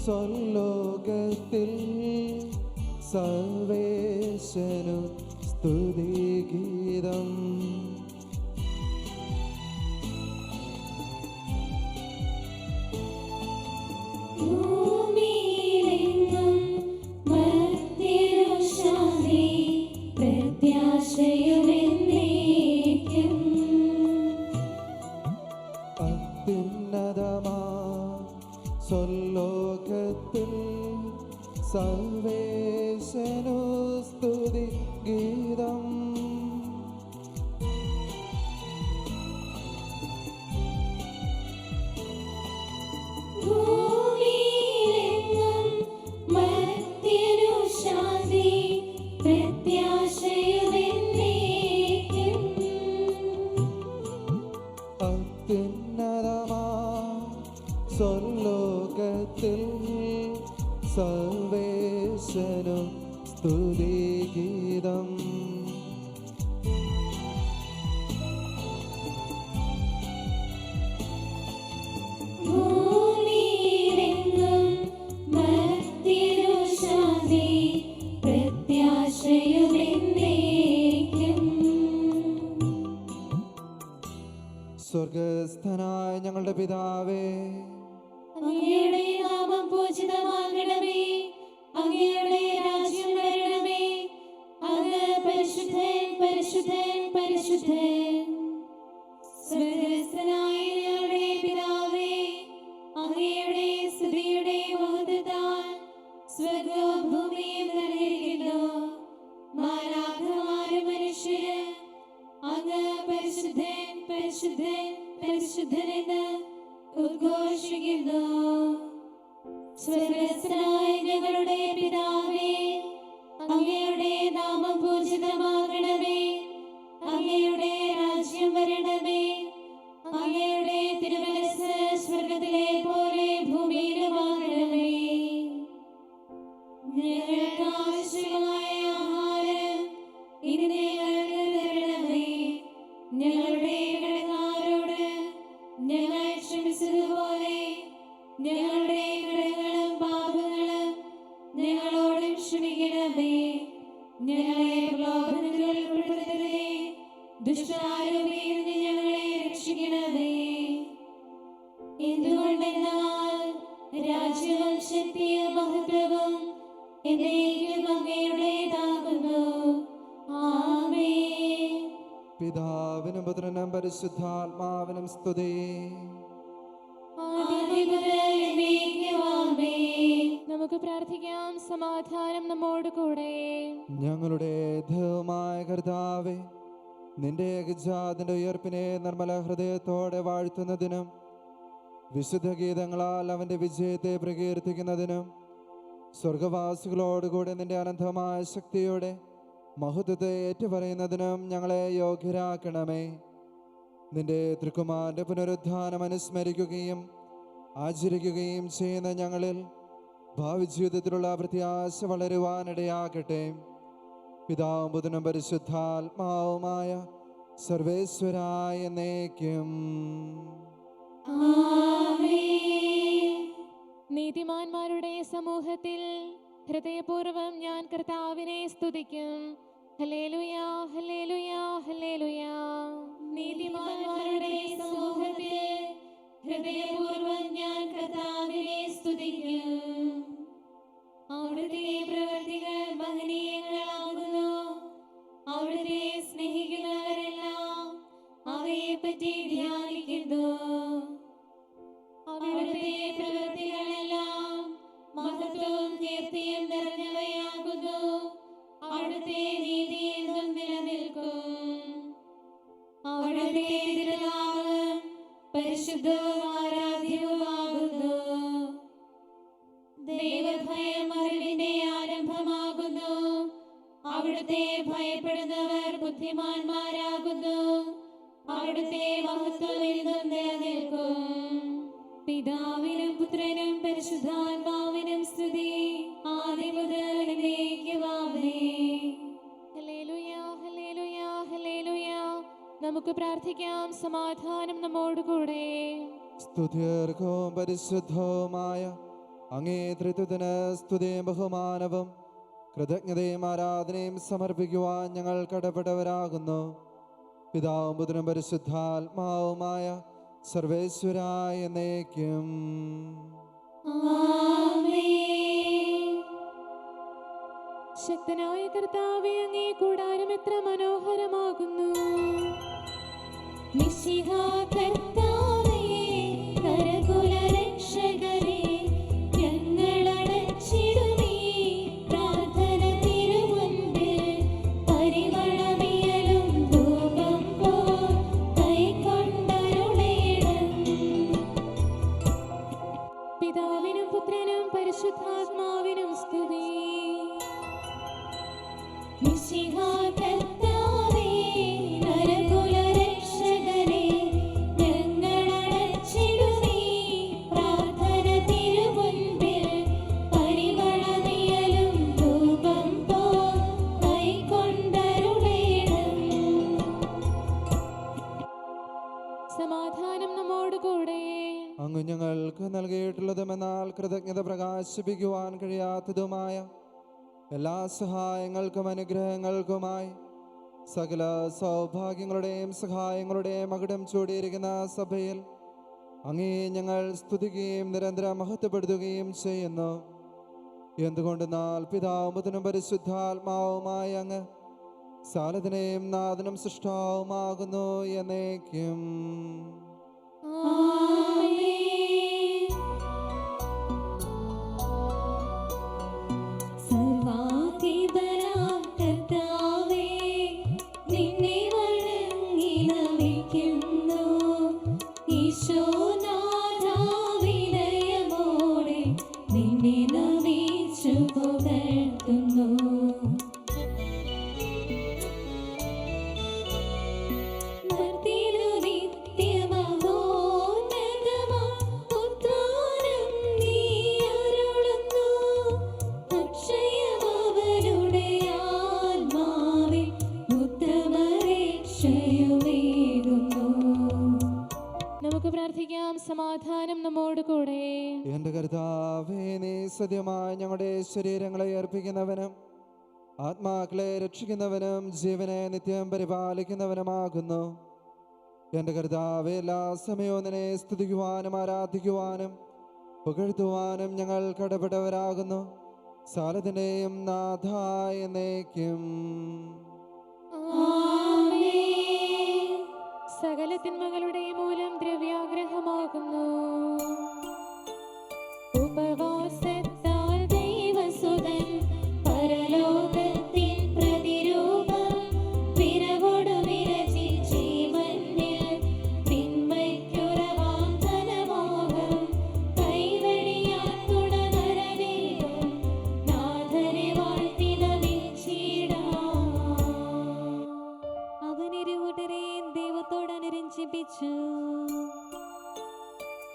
സ്വർലോകത്തിൽ സർവേശനു സ്തുതിഗീതം. അത്യുന്നതമാ സ്വർലോകത്തിൽ സർവേശനു സ്തുതിഗീതം. അത്യുന്നതമാ സ്വർലോകത്തിൽ സർവേശനു സ്തുതിഗീതം. സ്വർഗസ്ഥനായ ഞങ്ങളുടെ പിതാവേ, അങ്ങയുടെ നാമം പൂജിതമാകണമേ. അങ്ങയുടെ രാജ്യം വരണമേ. അങ്ങ് പരിശുദ്ധൻ പരിശുദ്ധൻ പരിശുദ്ധൻ. സ്വർഗസ്ഥനായ ഞങ്ങളുടെ പിതാവേ, അങ്ങയുടെ സ്തുതിയുടെ മഹത്വത്താൽ സ്വർഗവും ഭൂമിയും നിറഞ്ഞിരിക്കുന്നു. മാലാഖമാരും മനുഷ്യരും അങ്ങ് പരിശുദ്ധൻ പരിശുദ്ധൻ പരിശുദ്ധനെന്ന് ഉദ്ഘോഷിക്കുന്നു. സ്വർഗസ്ഥനായ ഞങ്ങളുടെ പിതാവേ, അങ്ങയുടെ നാമം പൂജിതമാകണമേ. അങ്ങയുടെ രാജ്യം വരണമേ. അങ്ങയുടെ തിരുമനസ്സ് സ്വർഗത്തിലെ പോലെ ഭൂമിയിലുമാകണമേ. ഞങ്ങൾക്ക് ആവശ്യമായ ആഹാരം ഇനി ഞങ്ങൾക്ക് തരണമേ. ഞങ്ങളുടെ കടക്കാരോട് ഞങ്ങൾ ക്ഷമിച്ചതുപോലെ ഞങ്ങളുടെ കടങ്ങളും പാപങ്ങളും ഞങ്ങളോടും ക്ഷമിക്കണമേ. ഞങ്ങളെ പ്രലോഭനത്തിൽ ഉൾപ്പെടുത്തരുതേ. ദുഷ്ടാരൂപിയിൽ നിന്ന് ഞങ്ങളെ രക്ഷിക്കണമേ. എന്തുകൊണ്ടെന്നാൽ രാജ്യവും ശക്തിയും മഹത്വവും എന്നേക്കും അങ്ങയുടേതാകുന്നു. ആമേൻ. പിതാവിനും പുത്രനും പരിശുദ്ധാത്മാവിനും സ്തുതി. നമുക്ക് പ്രാർത്ഥിക്കാം. സമാധാനം നമ്മോട് കൂടെ. ഞങ്ങളുടെ ദൈവമായ കർത്താവേ, നിന്റെ ഏകജാതന്റെ ഉയർപ്പിനെ നിർമ്മല ഹൃദയത്തോടെ വാഴ്ത്തുന്നതിനും വിശുദ്ധ ഗീതങ്ങളാൽ അവന്റെ വിജയത്തെ പ്രകീർത്തിക്കുന്നതിനും സ്വർഗവാസികളോടുകൂടെ നിന്റെ അനന്തമായ ശക്തിയോടെ മഹത്വത്തെ ഏറ്റുപറയുന്നതിനും ഞങ്ങളെ യോഗ്യരാക്കണമേ. നിന്റെ തൃക്കുമാരന്റെ പുനരുദ്ധാനം അനുസ്മരിക്കുകയും ആചരിക്കുകയും ചെയ്യുന്ന ഞങ്ങളിൽ ഭാവി ജീവിതത്തിലുള്ള പ്രത്യാശ വളരുവാനിടയാകട്ടെ. പിതാവും പുത്രനും പരിശുദ്ധാത്മാവുമായ സർവേശ്വരായ എന്നേക്കും. നീതിമാന്മാരുടെ സമൂഹത്തിൽ ഹൃദയപൂർവ്വം ഞാൻ കർത്താവിനെ സ്തുതിക്കും. ഹല്ലേലൂയാ ഹല്ലേലൂയാ ഹല്ലേലൂയാ. നീതിമാന്മാരുടെ സമൂഹത്തിൽ ഹൃദയപൂർവ്വം ഞാൻ കർത്താവിനെ സ്തുതിക്കും. അവിടുത്തെ പ്രവൃത്തികൾ മഹനീയങ്ങളാകുന്നു. അവിടുത്തെ സ്നേഹിക്കുന്നവരെല്ലാം അവയെപ്പറ്റി ധ്യാനിക്കുന്നു. അവിടുത്തെ പ്രവൃത്തികളെല്ലാം മഹത്വവും കീർത്തിയും നിറഞ്ഞവയാകുന്നു. അവിടുത്തെ നീതി എന്നും നിലനിൽക്കും. അവിടുത്തെ തിരുനാമം പരിശുദ്ധവും ആരാധ്യവുമാകുന്നു. ദൈവഭയം അറിവിന്റെ ആരംഭമാകുന്നു. അവിടുത്തെ ഭയപ്പെടുന്നവർ ബുദ്ധിമാന്മാരാകുന്നു. അവിടുത്തെ മഹത്വം എന്നും നിലനിൽക്കും. പിതാവിനും പുത്രനും പരിശുദ്ധാത്മാവിനും സ്തുതി. ആദ്യം മുതൽ എന്നേക്കും ആമേൻ. ഹല്ലേലൂയാ ഹല്ലേലൂയാ ഹല്ലേലൂയാ. നമുക്ക് പ്രാർത്ഥിക്കാം. സമാധാനം നമ്മോട് കൂടെ. സ്തുത്യർഹവും പരിശുദ്ധവുമായ അങ്ങേ ത്രിത്വത്തിന് സ്തുതിയും ബഹുമാനവും കൃതജ്ഞതയും ആരാധനയും സമർപ്പിക്കുവാൻ ഞങ്ങൾ കടപ്പെട്ടവരാകുന്നു. പിതാവും പുത്രനും പരിശുദ്ധാത്മാവുമായ സർവേശ്വരായ എന്നേക്കും. ശക്തനായ കർത്താവേ, അങ്ങേ കൂടാരം എത്ര മനോഹരമാകുന്നു. മിശിഹാ കർത്താവേ, നരകുലരക്ഷകനേ, ഞങ്ങളടച്ചിടുമീ പ്രാർത്ഥന തിരുമുൻപിൽ. പരിമളവിയലും ധൂപം പോൽ കൈക്കൊണ്ടരുളേണം. പിതാവിനും പുത്രനും പരിശുദ്ധാത്മാവിനും സ്തുതി. മിശിഹാ കർത്താവേ, നരകുലരക്ഷകനേ, ഞങ്ങളടച്ചിടുമീ പ്രാർത്ഥന തിരുമുൻപിൽ. പരിമളവിയലും ധൂപം പോൽ കൈക്കൊണ്ടരുളേണം. സമാധാനം നമ്മോടുകൂടെ. അങ്ങ് ഞങ്ങൾക്ക് നൽകിയിട്ടുള്ളതുമെന്നാൽ കൃതജ്ഞത പ്രകാശിപ്പിക്കുവാൻ കഴിയാത്തതുമായ എല്ലാ സഹായങ്ങൾക്കും അനുഗ്രഹങ്ങൾക്കുമായി സകല സൗഭാഗ്യങ്ങളുടെയും സഹായങ്ങളുടെയും മകുടം ചൂടിയിരിക്കുന്ന സഭയിൽ അങ്ങേ ഞങ്ങൾ സ്തുതിക്കുകയും നിരന്തരം മഹത്വപ്പെടുത്തുകയും ചെയ്യുന്നു. എന്തുകൊണ്ടെന്നാൽ പിതാവും പുത്രനും പരിശുദ്ധാത്മാവുമായ അങ്ങ് സാലത്തിനെയും നാഥനും സൃഷ്ടാവുമാകുന്നു എന്നേക്കും. സർവാധിപനാം കർത്താവേ, നിന്നെ വണങ്ങി നമിക്കുന്നു. ഈശോനാഥാ, വിനയമോടെ നിന്നെ നമിച്ചു പുകഴ്ത്തുന്നു. നമുക്ക് പ്രാർത്ഥിക്കാം. സമാധാനം നമ്മോടുകൂടെ. എന്റെ കർത്താവേ, നീ സത്യമായി ഞങ്ങളുടെ ശരീരങ്ങളെ അർപ്പിക്കുന്നവനും ആത്മാക്കളെ രക്ഷിക്കുന്നവനും ജീവനെ നിത്യം പരിപാലിക്കുന്നവനുമാകുന്നു. എന്റെ കർത്താവേ, എല്ലാ സമയവും നിന്നെ സ്തുതിക്കുവാനും ആരാധിക്കുവാനും പുകഴ്ത്തുവാനും ഞങ്ങൾ കടപ്പെട്ടവരാകുന്നു. സാലത്തിന്റെയും നാഥായ എന്നേക്കും. സകല തിന്മകളുടെ മൂലം ദ്രവ്യാഗ്രഹമാകുന്നു. ഉപവാസത്താൽ ദൈവസുതൻ പരലോകത്തിൻ പ്രതിരൂപം വിരവോടു വിരചിച്ചീ മണ്ണിൽ. തിന്മയ്ക്കുറവാം ധനമോഹം കൈവെടിയാൻ തുണനരനേകം നാഥനെ വാഴ്ത്തി നമിച്ചിടാം. അവനിരുകൂട്ടരെയും ദൈവത്തോടനുരഞ്ജിപ്പിച്ചു.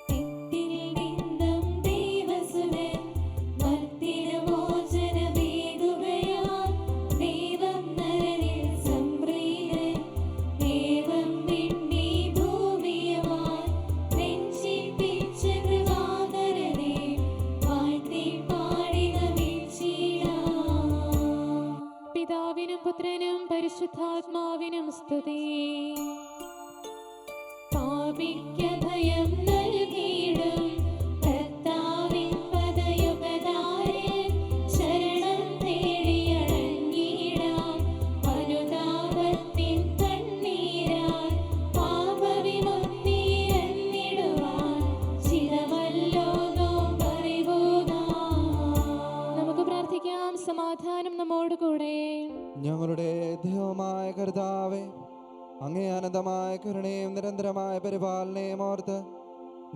തെറ്റിൽ നിന്നും ദൈവസുതൻ ഭക്തിന് മോചനമേകുകയാൽ ദൈവം നരനിൽ സംപ്രീതൻ. ഏവം വിണ്ണി ഭൂമിയുമായി രഞ്ജിപ്പിച്ച കൃപാകരനെ വാഴ്ത്തി പാടി നമിച്ചിടാം. പിതാവിനും പുത്രനും പരിശുദ്ധാത്മാവിനും സ്തുതി. പാപിക്ക് ഭയം നൽകിയിടും കർത്താവിൻ പദയുഗതാരിൽ ശരണം തേടിയണഞ്ഞിടാം. അനുതാപത്തിൻ കണ്ണീരാൽ പാപവിമുക്തിയെന്നിടുവാൻ ചിരമല്ലോ നോമ്പറിവുകാം. നമുക്ക് പ്രാർത്ഥിക്കാം. സമാധാനം നമ്മോടുകൂടെ. ഞങ്ങളുടെ ദൈവമായ കർത്താവേ, അങ്ങേ അനന്തമായ കരുണയും നിരന്തരമായ പരിപാലനയും ഓർത്ത്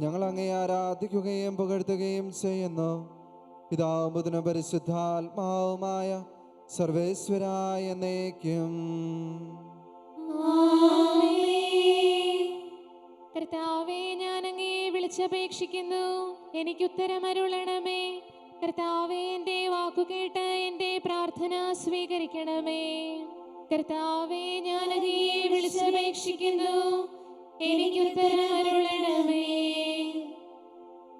ഞങ്ങൾ അങ്ങേ ആരാധിക്കുകയും പുകഴ്ത്തുകയും ചെയ്യുന്നു. പിതാവും പുത്രനും പരിശുദ്ധാത്മാവുമായ സർവേശ്വരായ എന്നേക്കും. കർത്താവേ, ഞാൻ അങ്ങേ വിളിച്ചപേക്ഷിക്കുന്നു, എനിക്കുത്തരമരുളണമേ. കർത്താവേ, എൻ്റെ വാക്കുകേട്ട് എൻ്റെ പ്രാർത്ഥന സ്വീകരിക്കണമേ. കർത്താവേ, ഞാൻ അങ്ങേ വിളിച്ചപേക്ഷിക്കുന്നു, എനിക്കുത്തരമരുളണമേ.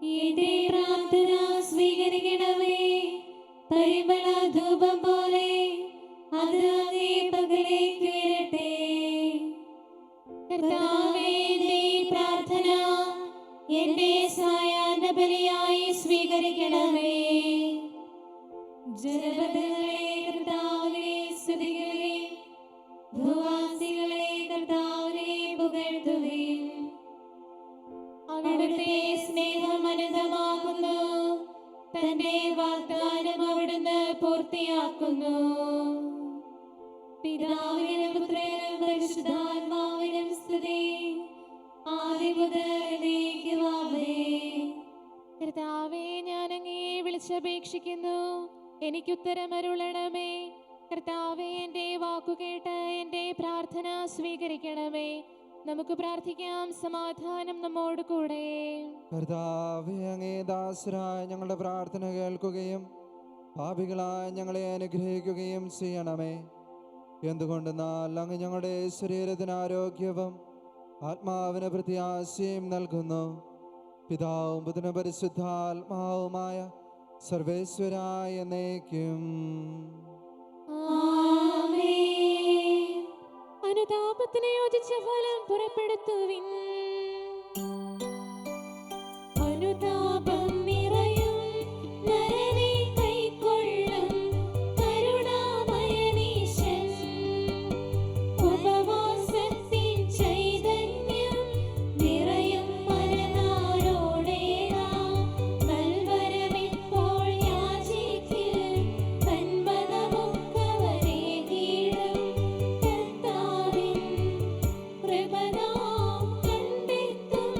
എന്റെ പ്രാർത്ഥന സ്വീകരിക്കണമേ. പരിമള ധൂപം പോലെ അത് അങ്ങേ പക്കലേക്ക് ഉയരട്ടെ. കർത്താവേ, എന്റെ ഈ പ്രാർത്ഥന എന്റെ സായാഹ്ന ബലിയായി സ്വീകരിക്കണമേ. ജനപദങ്ങളെ കർത്താവിനെ സ്തുതിക്കുകയും ഭൂവാസികളെ കർത്താവിനെ പുകഴ്ത്തുകയും. അവിടുത്തെ സ്നേഹം അനന്തമാകുന്നു, തന്റെ വാഗ്ദാനം അവിടുന്ന് പൂർത്തിയാക്കുന്നു. പിതാവിനും പുത്രനും പരിശുദ്ധാത്മാവിനും സ്തുതി, ആദ്യം മുതൽ എന്നേക്കും ആമേൻ. കർത്താവേ, ഞാൻ അങ്ങയെ വിളിച്ചപേക്ഷിക്കുന്നു, എനിക്കുത്തരം അരുളണമേ. കർത്താവേ, എൻ്റെ വാക്കുകേട്ട് എൻ്റെ പ്രാർത്ഥന സ്വീകരിക്കണമേ. നമുക്ക് പ്രാർത്ഥിക്കാം. സമാധാനം നമ്മോട് കൂടെ. കർത്താവേ, അങ്ങേ ദാസരായ ഞങ്ങളുടെ പ്രാർത്ഥന കേൾക്കുകയും പാപികളായ ഞങ്ങളെ അനുഗ്രഹിക്കുകയും ചെയ്യണമേ. എന്തുകൊണ്ടെന്നാൽ അങ്ങ് ഞങ്ങളുടെ ശരീരത്തിന് ആരോഗ്യവും ആത്മാവിന് പ്രത്യാശയും നൽകുന്നു. പിതാവും പുത്രനും പരിശുദ്ധാത്മാവുമായ സർവേശ്വരായ എന്നേക്കും ആമേൻ. അനുതാപത്തിന് യോജിച്ച ഫലം പുറപ്പെടുത്തുവിൻ. അനുതാപം നിറയും നരനെ കൈക്കൊള്ളും കരുണാമയനീശൻ. ഉപവാസത്തിൻ ചൈതന്യം നിറയും മനതാരോടെ നാം നൽവരമിപ്പോൾ യാചിക്കിൽ. തന്മനമുക്കവരെ കീഴും കർത്താവിൻ കൃപ നാം കണ്ടെത്തും.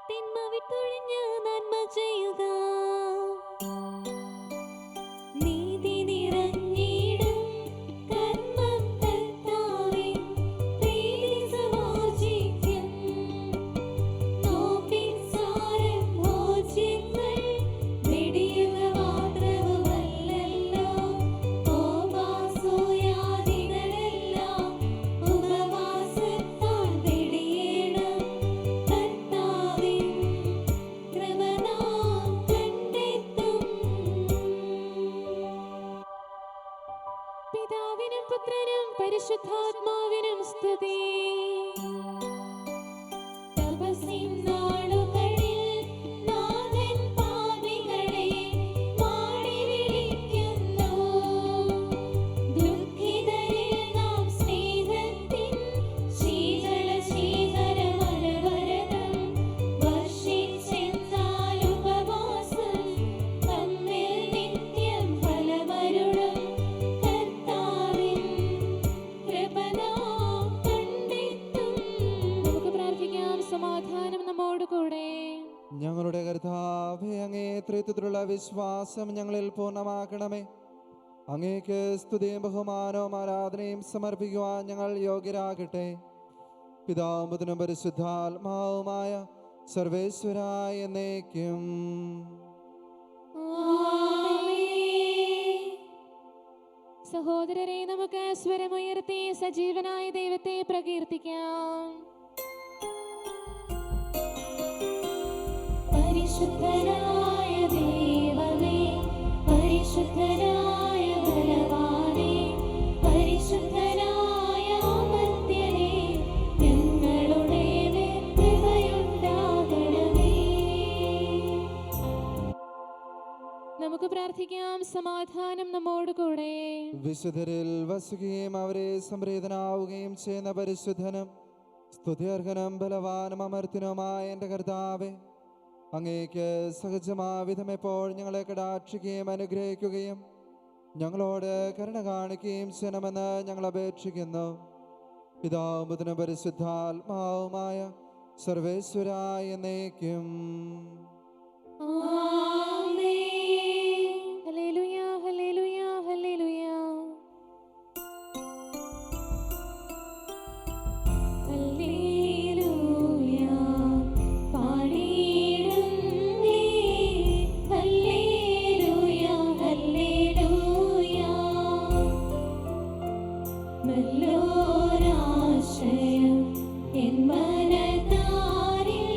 തിന്മ വിട്ടൊഴിഞ്ഞ് നന്മ ചെയ്യുക, നീതി നിറഞ്ഞിടും കർമ്മം കർത്താവിൻ പ്രീതി സമാർജിക്കും. നോക്കിൻ സാരം ഭോജ്യങ്ങൾ വെടിയുക മാത്രവുമല്ലല്ലോ, കോപാസൂയാദികളെല്ലാം ഉപവാസത്താൽ വെടിയേണം. കർത്താവിൻ കൃപ നാം കണ്ടെത്തും. പിതാവിനും പുത്രനും പരിശുദ്ധാത്മാവിനും സ്തുതി. തപസ്സിൻ നാളുകളിൽ നാഥൻ പാപികളെ മാടി വിളിക്കുന്നു. ദുഃഖിതരിൽ നാം സ്നേഹത്തിൻ ശീതളശീകരമനവരതം വർഷിച്ചെന്നാൽ ഉപവാസം തമ്മിൽ നിത്യം ഫലമരുളും. കർത്താവിൻ കൃപ നാം കണ്ടെത്തും. നമുക്ക് പ്രാർത്ഥിക്കാം. സമാധാനം നമ്മോട് കൂടെ. ഞങ്ങളുടെ കർത്താവേ, അങ്ങേ ത്രിത്വത്തിലുള്ള വിശ്വാസം ഞങ്ങളിൽ പൂർണ്ണമാക്കണമേ. അങ്ങേക്ക് സ്തുതിയും ബഹുമാനവും ആരാധനയും സമർപ്പിക്കുവാൻ ഞങ്ങൾ യോഗ്യരാകട്ടെ. പിതാവും പുത്രനും പരിശുദ്ധാത്മാവുമായ സർവേശ്വരായ എന്നേക്കും ആമേൻ. സഹോദരരെ, നമുക്ക് സ്വരമുയർത്തി സജീവനായ ദൈവത്തെ പ്രകീർത്തിക്കാം. പരിശുദ്ധനായ ദൈവമേ, പരിശുദ്ധനായ ബലവാനേ, പരിശുദ്ധനായ അമർത്യനേ, ഞങ്ങളുടെ മേൽ കൃപയുണ്ടാകണമേ. നമുക്ക് പ്രാർത്ഥിക്കാം. സമാധാനം നമ്മോട് കൂടെ. വിശുദ്ധരിൽ വസിക്കുകയും അവരെ സംപ്രീതനാവുകയും ചെയ്യുന്ന പരിശുദ്ധനും സ്തുത്യർഹനും ബലവാനും അമർത്തിനുമായ എൻ്റെ കർത്താവേ, അങ്ങേക്ക് സഹജമാവിധം എപ്പോൾ ഞങ്ങളെ കടാക്ഷിക്കുകയും അനുഗ്രഹിക്കുകയും ഞങ്ങളോട് കരുണ കാണിക്കുകയും ചെയ്യണമെന്ന് ഞങ്ങൾ അപേക്ഷിക്കുന്നു. പിതാവും പുത്രനും പരിശുദ്ധാത്മാവുമായ സർവേശ്വരായ എന്നേക്കും ആമേൻ. ഹല്ലേലൂയ, ഹല്ലേലൂയ, ഹല്ലേലൂയ. ഹല്ലേലൂയ പാടിയിടുന്നേ. ഹല്ലേലൂയ, ഹല്ലേലൂയ. നല്ലോരാശയം എൻ മനതാരിൽ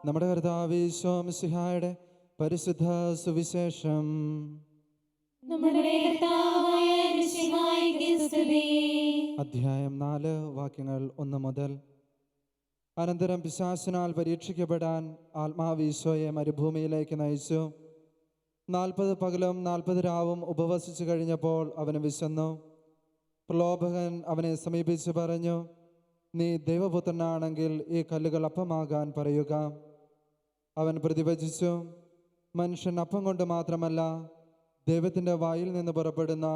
നമ്മുടെ കർത്താവ് ഈശോ മിശിഹായുടെ പരിശുദ്ധ സുവിശേഷം. നമ്മുടെ കർത്താവായ മിശിഹായ്ക്ക് സ്തുതി. അധ്യായം 4 വാക്യങ്ങൾ 1 മുതൽ. അനന്തരം പിശാചിനാൽ പരീക്ഷിക്കപ്പെടാൻ ആത്മാവ് ഈശോയെ മരുഭൂമിയിലേക്ക് നയിച്ചു. 40 പകലും 40 രാവും ഉപവസിച്ചു കഴിഞ്ഞപ്പോൾ അവന് വിശന്നു. പ്രലോഭകൻ അവനെ സമീപിച്ച് പറഞ്ഞു, നീ ദൈവപുത്രനാണെങ്കിൽ ഈ കല്ലുകൾ അപ്പമാകാൻ പറയുക. അവൻ പ്രതിവചിച്ചു, മനുഷ്യൻ അപ്പം കൊണ്ട് മാത്രമല്ല, ദൈവത്തിൻ്റെ വായിൽ നിന്ന് പുറപ്പെടുന്ന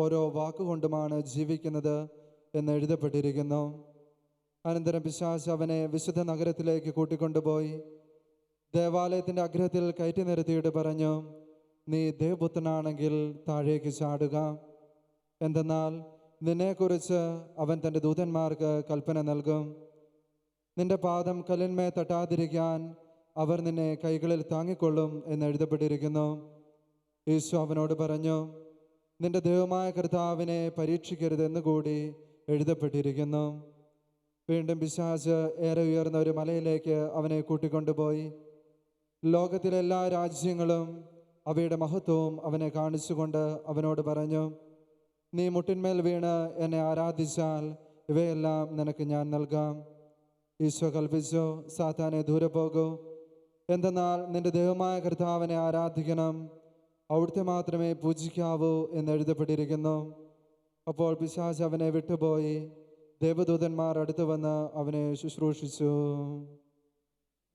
ഓരോ വാക്കുകൊണ്ടുമാണ് ജീവിക്കുന്നത് എന്ന് എഴുതപ്പെട്ടിരിക്കുന്നു. അനന്തരം പിശാച് അവനെ വിശുദ്ധ നഗരത്തിലേക്ക് കൂട്ടിക്കൊണ്ടുപോയി ദേവാലയത്തിൻ്റെ അഗ്രഹത്തിൽ കയറ്റി നിർത്തിയിട്ട് പറഞ്ഞു, നീ ദൈവപുത്രനാണെങ്കിൽ താഴേക്ക് ചാടുക. എന്തെന്നാൽ നിന്നെക്കുറിച്ച് അവൻ തൻ്റെ ദൂതന്മാർക്ക് കൽപ്പന നൽകും. നിന്റെ പാദം കല്ലിന്മേൽ തട്ടാതിരിക്കാൻ അവർ നിന്നെ കൈകളിൽ താങ്ങിക്കൊള്ളും എന്ന് എഴുതപ്പെട്ടിരിക്കുന്നു. യേശു അവനോട് പറഞ്ഞു, നിന്റെ ദൈവമായ കർത്താവിനെ പരീക്ഷിക്കരുതെന്ന് കൂടി എഴുതപ്പെട്ടിരിക്കുന്നു. വീണ്ടും പിശാച് ഏറെ ഉയർന്ന ഒരു മലയിലേക്ക് അവനെ കൂട്ടിക്കൊണ്ടുപോയി ലോകത്തിലെ എല്ലാ രാജ്യങ്ങളും അവയുടെ മഹത്വവും അവനെ കാണിച്ചുകൊണ്ട് അവനോട് പറഞ്ഞു, നീ മുട്ടിന്മേൽ വീണ് എന്നെ ആരാധിച്ചാൽ ഇവയെല്ലാം നിനക്ക് ഞാൻ നൽകാം. ഈശോ കൽപ്പിച്ചു, സാത്താനെ ദൂരെ പോകൂ. എന്തെന്നാൽ നിന്റെ ദൈവമായ കർത്താവിനെ ആരാധിക്കണം, അവിടുത്തെ മാത്രമേ പൂജിക്കാവൂ എന്ന് എഴുതപ്പെട്ടിരിക്കുന്നു. അപ്പോൾ പിശാച് അവനെ വിട്ടുപോയി. ദേവദൂതന്മാർ അടുത്തു വന്ന് അവനെ ശുശ്രൂഷിച്ചു.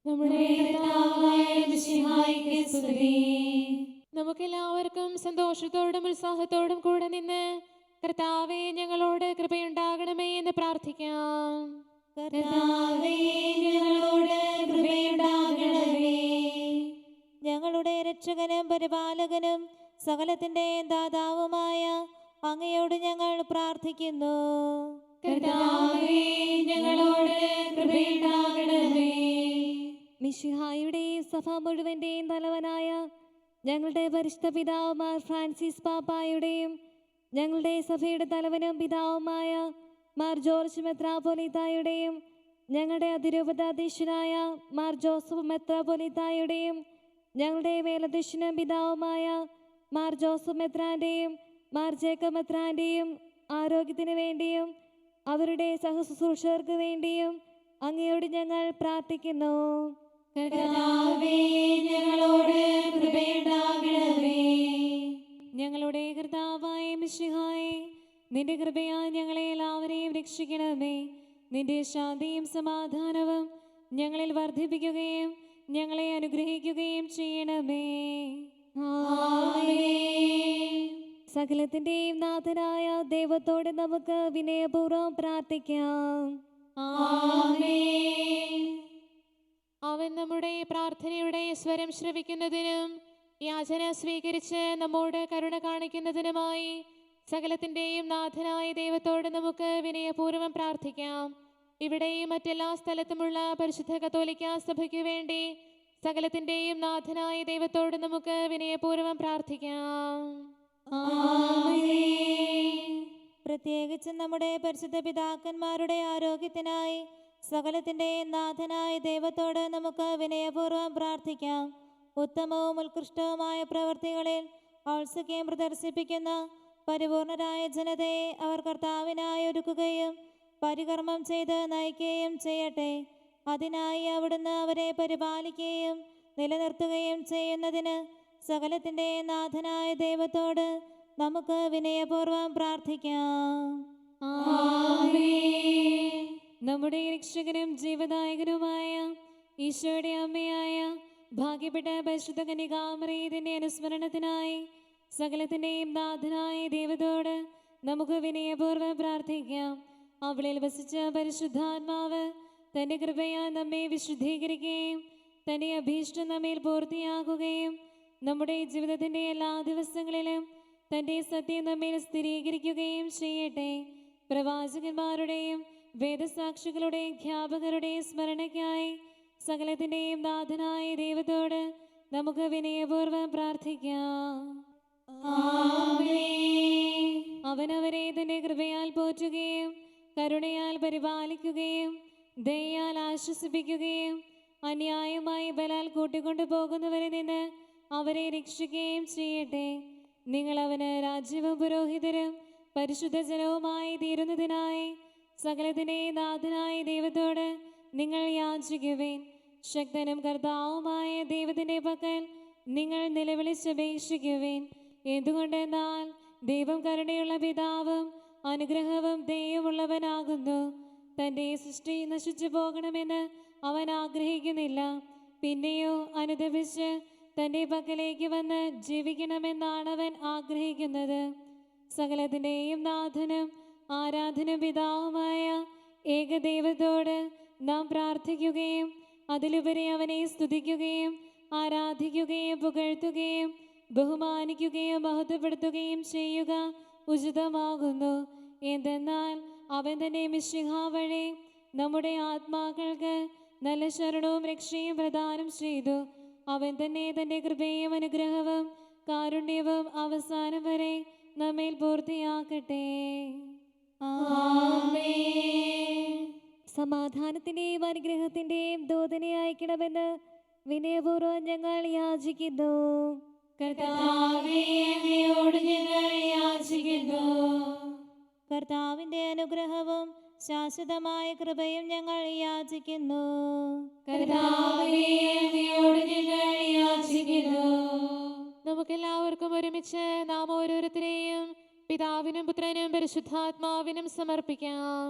നമ്മുടെ കർത്താവായ മിശിഹായ്ക്ക് സ്തുതി. നമുക്കെല്ലാവർക്കും സന്തോഷത്തോടും ഉത്സാഹത്തോടും കൂടെ നിന്ന് കർത്താവേ ഞങ്ങളോട് കൃപയുണ്ടാകണമേ എന്ന് പ്രാർത്ഥിക്കാം. കർത്താവേ, ഞങ്ങളോട് കൃപയുണ്ടാകണമേ. ഞങ്ങളുടെ രക്ഷകനും പരിപാലകനും സകലത്തിന്റെ ദാതാവുമായ അങ്ങയോട് ഞങ്ങൾ പ്രാർത്ഥിക്കുന്നു. കർത്താവേ, ഞങ്ങളോട് കൃപയുണ്ടാകണമേ. മിശിഹായുടെയും സഭ മുഴുവന്റെയും തലവനായ ഞങ്ങളുടെ പരിശുദ്ധ പിതാവുമാർ ഫ്രാൻസിസ് പാപ്പായുടെയും ഞങ്ങളുടെ സഭയുടെ തലവനും പിതാവുമായ മാർ ജോർജ് മെത്രാപ്പൊലീത്തായുടെയും ഞങ്ങളുടെ അതിരൂപതാധീശനായ മാർ ജോസഫ് മെത്രാപ്പൊലീത്തായുടെയും ഞങ്ങളുടെ മേലധ്യക്ഷനും പിതാവുമായ മാർ ജോസഫ് മെത്രാന്റെയും മാർ ജേക്കബ് മെത്രാന്റെയും ആരോഗ്യത്തിന് വേണ്ടിയും അവരുടെ സഹശുശ്രൂഷകർക്ക് വേണ്ടിയും അങ്ങയോട് ഞങ്ങൾ പ്രാർത്ഥിക്കുന്നു. കർത്താവേ, ഞങ്ങളോട് കൃപയുണ്ടാകണമേ. ഞങ്ങളുടെ കർത്താവായ മിശിഹായേ, നിന്റെ കൃപയാൽ ഞങ്ങളെ എല്ലാവരെയും രക്ഷിക്കണമേ. നിന്റെ ശാന്തിയും സമാധാനവും ഞങ്ങളിൽ വർദ്ധിപ്പിക്കുകയും ഞങ്ങളെ അനുഗ്രഹിക്കുകയും ചെയ്യണമേ. ആമേൻ. സകലത്തിന്റെയും നാഥനായ ദൈവത്തോട് നമുക്ക് വിനയപൂർവ്വം പ്രാർത്ഥിക്കാം. ആമേൻ. അവൻ നമ്മുടെ പ്രാർത്ഥനയുടെ സ്വരം ശ്രവിക്കുന്നതിനും യാചന സ്വീകരിച്ച് നമ്മോട് കരുണ കാണിക്കുന്നതിനുമായി സകലത്തിന്റെയും നാഥനായ ദൈവത്തോട് നമുക്ക് വിനയപൂർവ്വം പ്രാർത്ഥിക്കാം. ഇവിടെയും മറ്റെല്ലാ സ്ഥലത്തുമുള്ള പരിശുദ്ധ കത്തോലിക്കാ സഭയ്ക്കു വേണ്ടി സകലത്തിന്റെയും നാഥനായ ദൈവത്തോട് നമുക്ക് വിനയപൂർവ്വം പ്രാർത്ഥിക്കാം. ആമേൻ. പ്രത്യേകിച്ച് നമ്മുടെ പരിശുദ്ധ പിതാക്കന്മാരുടെ ആരോഗ്യത്തിനായി സകലത്തിന്റെ നാഥനായ ദൈവത്തോട് നമുക്ക് വിനയപൂർവ്വം പ്രാർത്ഥിക്കാം. ഉത്തമവും ഉത്കൃഷ്ടവുമായ പ്രവൃത്തികളിൽ ഔത്സുക്യം പ്രദർശിപ്പിക്കുന്ന പരിപൂർണരായ ജനതയെ അവർ കർത്താവിനായി ഒരുക്കുകയും പരികർമ്മം ചെയ്ത് നയിക്കുകയും ചെയ്യട്ടെ. അതിനായി അവിടുന്ന് അവരെ പരിപാലിക്കുകയും നിലനിർത്തുകയും ചെയ്യുന്നതിന് സകലത്തിന്റെ നാഥനായ ദൈവത്തോട് നമുക്ക് വിനയപൂർവ്വം പ്രാർത്ഥിക്കാം. ആമേൻ. നമ്മുടെ രക്ഷകനും ജീവദായകനുമായ ഈശോയുടെ അമ്മയായ ഭാഗ്യപ്പെട്ട പരിശുദ്ധ കന്യകാമറിയത്തിന്റെ അനുസ്മരണത്തിനായി സകലത്തിന്റെയും നാഥനായ ദൈവത്തോട് നമുക്ക് വിനയപൂർവ്വം പ്രാർത്ഥിക്കാം. അവളിൽ വസിച്ച പരിശുദ്ധാത്മാവ് തന്റെ കൃപയാൽ നമ്മെ വിശുദ്ധീകരിക്കുകയും തന്റെ അഭീഷ്ടം നമ്മിൽ പൂർത്തിയാക്കുകയും നമ്മുടെ ജീവിതത്തിന്റെ എല്ലാ ദിവസങ്ങളിലും തന്റെ സത്യം നമ്മിൽ സ്ഥിരീകരിക്കുകയും ചെയ്യട്ടെ. പ്രവാചകന്മാരുടെയും വേദസാക്ഷികളുടെയും ഖ്യാപകരുടെയും സ്മരണയ്ക്കായി സകലത്തിന്റെയും നാഥനായ ദൈവത്തോട് നമുക്ക് വിനയപൂർവ്വം പ്രാർത്ഥിക്കാം. ആമേൻ. അവനവരെ തന്റെ കൃപയാൽ പോറ്റുകയും കരുണയാൽ പരിപാലിക്കുകയും ദയയാൽ ആശ്വസിപ്പിക്കുകയും അന്യായമായി ബലാൽ കൂട്ടിക്കൊണ്ടു പോകുന്നവരിൽ നിന്ന് അവരെ രക്ഷിക്കുകയും ചെയ്യട്ടെ. നിങ്ങൾ അവന് രാജ്യവും പുരോഹിതരും പരിശുദ്ധ ജനവുമായി തീരുന്നതിനായി സകലത്തിൻ്റെ നാഥനായ ദൈവത്തോട് നിങ്ങൾ യാചിക്കുവേൻ. ശക്തനും കർത്താവുമായ ദൈവത്തിൻ്റെ പക്കൽ നിങ്ങൾ നിലവിളിച്ചപേക്ഷിക്കുവേൻ. എന്തുകൊണ്ടെന്നാൽ ദൈവം കരുണയുള്ള പിതാവും അനുഗ്രഹവും ദയവുമുള്ളവനാകുന്നു. തൻ്റെ സൃഷ്ടി നശിച്ചു പോകണമെന്ന് അവൻ ആഗ്രഹിക്കുന്നില്ല, പിന്നെയോ അനുദപിച്ച് തൻ്റെ പക്കലേക്ക് വന്ന് ജീവിക്കണമെന്നാണ് അവൻ ആഗ്രഹിക്കുന്നത്. സകലത്തിൻ്റെയും നാഥനും ആരാധന പിതാവുമായ ഏകദൈവത്തോട് നാം പ്രാർത്ഥിക്കുകയും അതിലുപരി അവനെ സ്തുതിക്കുകയും ആരാധിക്കുകയും പുകഴ്ത്തുകയും ബഹുമാനിക്കുകയും മഹത്വപ്പെടുത്തുകയും ചെയ്യുക ഉചിതമാകുന്നു. എന്തെന്നാൽ അവൻ തന്നെ മിശിഹ വഴി നമ്മുടെ ആത്മാക്കൾക്ക് നല്ല ശരണവും രക്ഷയും പ്രദാനം ചെയ്തു. അവൻ തന്നെ തൻ്റെ കൃപയും അനുഗ്രഹവും കാരുണ്യവും അവസാനം വരെ നമ്മിൽ പൂർത്തിയാക്കട്ടെ. സമാധാനത്തിൻ്റെയും അനുഗ്രഹത്തിൻ്റെയും ദൂതനെ അയക്കണമെന്ന് വിനയപൂർവ്വം ഞങ്ങൾ യാചിക്കുന്നു. കർത്താവേ, അങ്ങയോട് ഞങ്ങൾ യാചിക്കുന്നു. കർത്താവിന്റെ അനുഗ്രഹവും ശാശ്വതമായ കൃപയും ഞങ്ങൾ യാചിക്കുന്നു. കർത്താവേ, അങ്ങയോട് ഞങ്ങൾ യാചിക്കുന്നു. നമുക്കെല്ലാവർക്കും ഒരുമിച്ച് നാം ഓരോരുത്തരെയും പിതാവിനും പുത്രനും പരിശുദ്ധാത്മാവിനും സമർപ്പിക്കാം.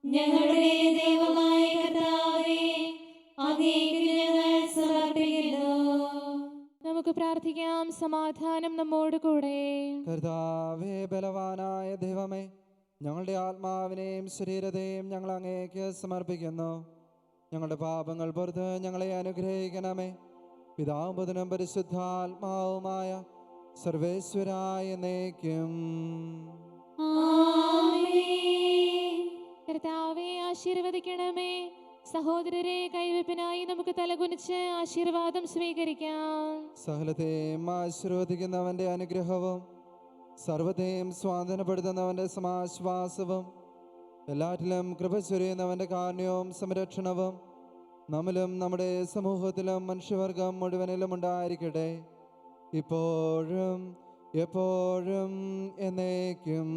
ഞങ്ങളുടെ ദൈവമായ കർത്താവേ, അങ്ങേക്ക് ഞങ്ങൾ സമർപ്പിക്കുന്നു. നമുക്ക് പ്രാർത്ഥിക്കാം. സമാധാനം നമ്മോട് കൂടെ. കർത്താവേ, ബലവാനായ ദൈവമേ, ഞങ്ങളുടെ ആത്മാവിനെയും ശരീരത്തെയും ഞങ്ങൾ അങ്ങേക്ക് സമർപ്പിക്കുന്നു. ഞങ്ങളുടെ പാപങ്ങൾ പുറത്ത് ഞങ്ങളെ അനുഗ്രഹിക്കണമേ. പിതാവും പുത്രനും പരിശുദ്ധാത്മാവുമായ സർവേശ്വരായ എന്നേക്കും. കർത്താവെ, ആശീർവദിക്കണമേ. സഹോദരരെ, കൈവെപ്പിനായി നമുക്ക് തലകുനിച്ച് ആശീർവാദം സ്വീകരിക്കാം. സകലത്തെയും ആശീർവദിക്കുന്നവന്റെ അനുഗ്രഹവും സർവ്വത്തെയും സ്വാതന്ത്ര്യപ്പെടുത്തുന്നവന്റെ സമാശ്വാസവും എല്ലാറ്റിലും കൃപ ചൊരിയുന്നവന്റെ കാരുണ്യവും സംരക്ഷണവും നമ്മിലും നമ്മുടെ സമൂഹത്തിലും മനുഷ്യവർഗം മുഴുവനിലും ഉണ്ടായിരിക്കട്ടെ, ഇപ്പോഴും എപ്പോഴും എന്നേക്കും.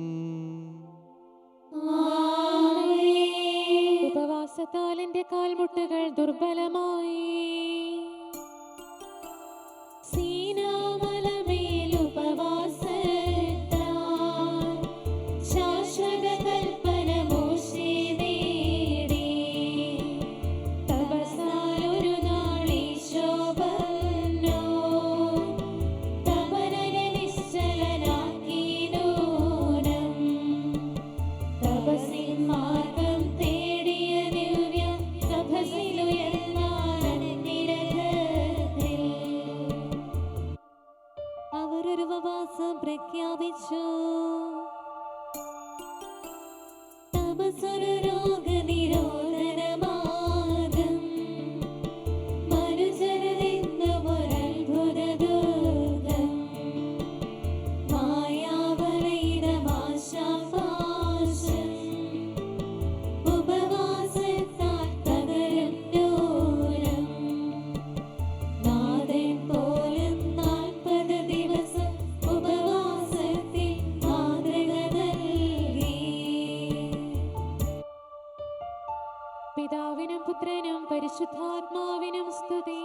ഉപവാസത്താൽ എൻ്റെ കാൽമുട്ടുകൾ ദുർബലമായി. പ്രഖ്യാപിച്ചു. പിതാവിനും പുത്രനും പരിശുദ്ധാത്മാവിനും സ്തുതി.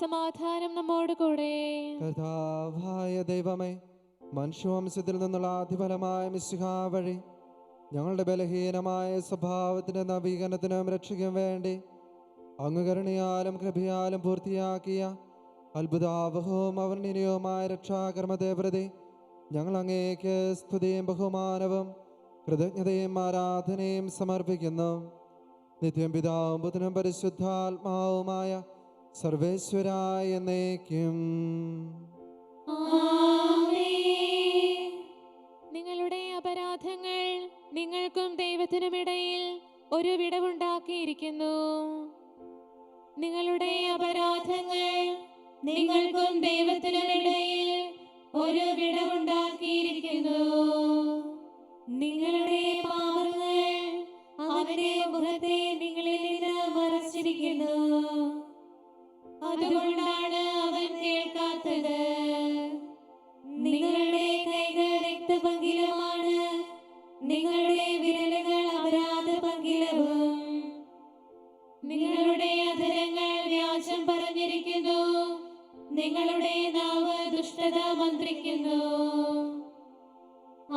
സമാധാനം നമ്മോട് കൂടെ. കർത്താവായ ദൈവമേ, മനുഷ്യവംശത്തിൽ നിന്നുള്ള അതിഫലമായ മിശിഹ വഴി ഞങ്ങളുടെ ബലഹീനമായ സ്വഭാവത്തിന്റെ നവീകരണത്തിനും രക്ഷയ്ക്കും വേണ്ടി അങ്ങ് കരുണയാലും കൃപയാലും പൂർത്തിയാക്കിയ അത്ഭുതാവഹവും അവർണ്ണനീയവുമായ രക്ഷാകർമ്മത്തെ പ്രതി ഞങ്ങൾ അങ്ങേക്ക് സ്തുതിയും ബഹുമാനവും കൃതജ്ഞതയും ആരാധനയും സമർപ്പിക്കുന്നു. നിത്യം പിതാവും പുത്രനും പരിശുദ്ധാത്മാവുമായ സർവേശ്വരായ എന്നേക്കും. ആമേൻ. നിങ്ങളുടെ അപരാധങ്ങൾ നിങ്ങൾക്കും ദൈവത്തിനുമിടയിൽ ഒരു വിടവുണ്ടാക്കിയിരിക്കുന്നു. നിങ്ങളുടെ അപരാധങ്ങൾ നിങ്ങൾക്കും ദൈവത്തിനുമിടയിൽ ഒരു വിടവുണ്ടാക്കിയിരിക്കുന്നു. നിങ്ങളുടെ പാപങ്ങൾ അവന്റെ മുഖത്തെ നിങ്ങളിൽ നിന്ന് മറച്ചിരിക്കുന്നു. അതുകൊണ്ടാണ് അവൻ കേൾക്കാത്തത്. നിങ്ങളുടെ കൈകൾ രക്തപങ്കിലമാണ്, നിങ്ങളുടെ വിരലുകൾ അപരാധ പങ്കിലവും. നിങ്ങളുടെ അധരങ്ങൾ വ്യാജം പറഞ്ഞിരിക്കുന്നു, നിങ്ങളുടെ നാവ് ദുഷ്ടത മന്ത്രിക്കുന്നു.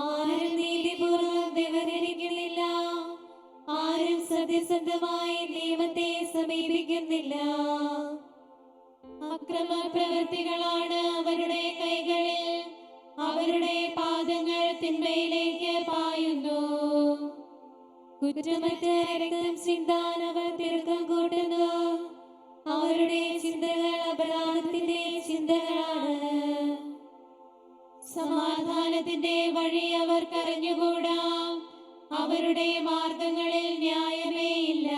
ആരും നീതിപൂർവ്വം വ്യവഹരിക്കുന്നില്ല, ആരും സത്യസന്ധമായി നിയമത്തെ സമീപിക്കുന്നില്ല. അക്രമ പ്രവൃത്തികളാണ് അവരുടെ കൈകളിൽ, അവരുടെ പാദങ്ങൾ തിന്മയിലേക്ക് പായുന്നു. കുറ്റമറ്റ രക്തം ചിന്താൻ അവർ തിടുക്കം കൂട്ടുന്നു, അവരുടെ ചിന്തകൾ അപരാധത്തിന്റെ ചിന്തകളാണ്. സമാധാനത്തിന്റെ വഴി അവർക്കറിഞ്ഞുകൂടാ, അവരുടെ മാർഗങ്ങളിൽ ന്യായമേ ഇല്ല.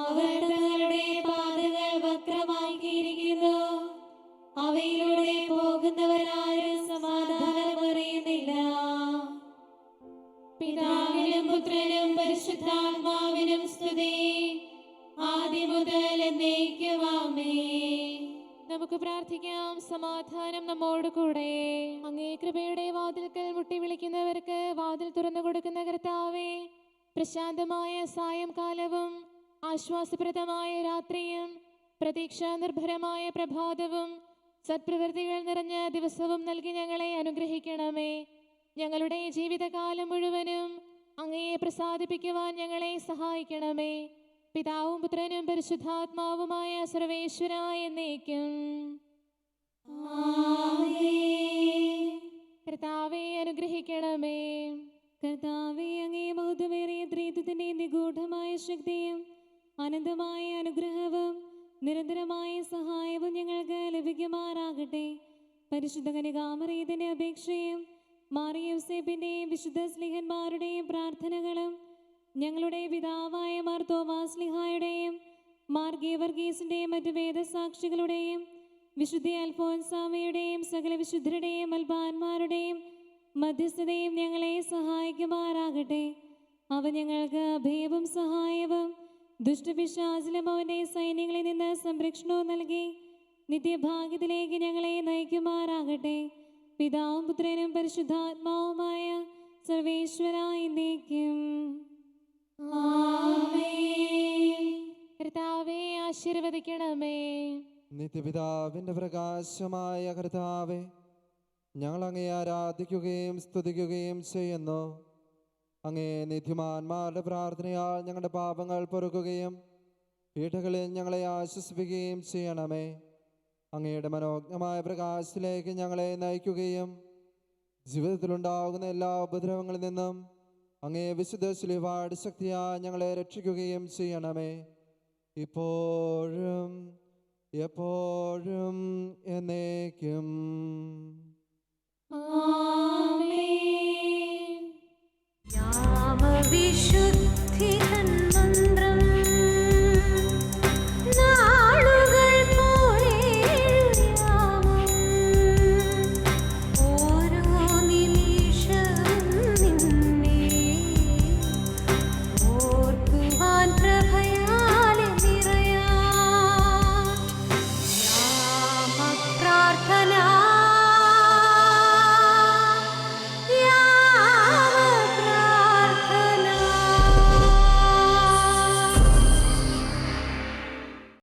അവർ തങ്ങളുടെ പാതകൾ വക്രമാക്കിയിരിക്കുന്നു, അവയിലൂടെ പോകുന്നവരാരും സമാധാനം അറിയുന്നില്ല. പിതാവിനും പുത്രനും പരിശുദ്ധാത്മാവിനും സ്തുതി, ആദ്യം മുതൽ എന്നേക്കും ആമേൻ. നമുക്ക് പ്രാർത്ഥിക്കാം. സമാധാനം നമ്മോട് കൂടെ. അങ്ങേ കൃപയുടെ വാതിൽക്കൽ മുട്ടി വിളിക്കുന്നവർക്ക് വാതിൽ തുറന്നു കൊടുക്കുന്ന കർത്താവേ, പ്രശാന്തമായ സായംകാലവും ആശ്വാസപ്രദമായ രാത്രിയും പ്രതീക്ഷാ നിർഭരമായ പ്രഭാതവും സത്പ്രവൃത്തികൾ നിറഞ്ഞ ദിവസവും നൽകി ഞങ്ങളെ അനുഗ്രഹിക്കണമേ. ഞങ്ങളുടെ ജീവിതകാലം മുഴുവനും അങ്ങയെ പ്രസാദിപ്പിക്കുവാൻ ഞങ്ങളെ സഹായിക്കണമേ. പിതാവും പുത്രനും പരിശുദ്ധാത്മാവുമായ സർവേശ്വരായ എന്നേക്കും. ആമേൻ. കർത്താവെ അനുഗ്രഹിക്കണമേ. കർത്താവേ, അങ്ങേ മഹത്വമേറിയ ത്രിത്വത്തിന്റെ നിഗൂഢമായ ശക്തിയും അനന്തമായ അനുഗ്രഹവും നിരന്തരമായ സഹായവും ഞങ്ങൾക്ക് ലഭിക്കുമാറാകട്ടെ. പരിശുദ്ധ കന്യകാമറിയത്തിന്റെ അപേക്ഷയും മാറിയ യോസേപ്പിന്റെയും വിശുദ്ധ സ്ലീഹന്മാരുടെയും പ്രാർത്ഥനകളും ഞങ്ങളുടെ പിതാവായ മാർ തോമാസ്ലിഹായുടെയും മാർ ഗീവർഗീസിന്റെയും മറ്റു വേദസാക്ഷികളുടെയും വിശുദ്ധ അൽഫോൻസാമയുടെയും സകല വിശുദ്ധരുടെയും അൽപാന്മാരുടെയും മധ്യസ്ഥതയും ഞങ്ങളെ സഹായിക്കുമാറാകട്ടെ. അവ ഞങ്ങൾക്ക് അഭയവും സഹായവും ദുഷ്ടപിശാചിലും അവന്റെ സൈന്യങ്ങളിൽ നിന്ന് സംരക്ഷണവും നൽകി നിത്യഭാഗ്യത്തിലേക്ക് ഞങ്ങളെ നയിക്കുമാറാകട്ടെ. പിതാവും പുത്രനും പരിശുദ്ധാത്മാവുമായ സർവേശ്വരായ എന്നേക്കും. ആമേൻ. കർത്താവെ ആശീർവദിക്കണമേ. നിത്യപിതാവിന്റെ പ്രകാശമായ കർത്താവേ, ഞങ്ങൾ അങ്ങയെ ആരാധിക്കുകയും സ്തുതിക്കുകയും ചെയ്യുന്നു. അങ്ങേ നീതിമാന്മാരുടെ പ്രാർത്ഥനയാൽ ഞങ്ങളുടെ പാപങ്ങൾ പൊറുക്കുകയും പീഠകളിൽ ഞങ്ങളെ ആശ്വസിപ്പിക്കുകയും ചെയ്യണമേ. അങ്ങയുടെ മനോജ്ഞമായ പ്രകാശത്തിലേക്ക് ഞങ്ങളെ നയിക്കുകയും ജീവിതത്തിലുണ്ടാകുന്ന എല്ലാ ഉപദ്രവങ്ങളിൽ നിന്നും അങ്ങേ വിശുദ്ധ ശിലുവയുടെ ശക്തിയാൽ ഞങ്ങളെ രക്ഷിക്കുകയും ചെയ്യണമേ. ഇപ്പോഴും എപ്പോഴും എന്നേക്കും. ആമേൻ.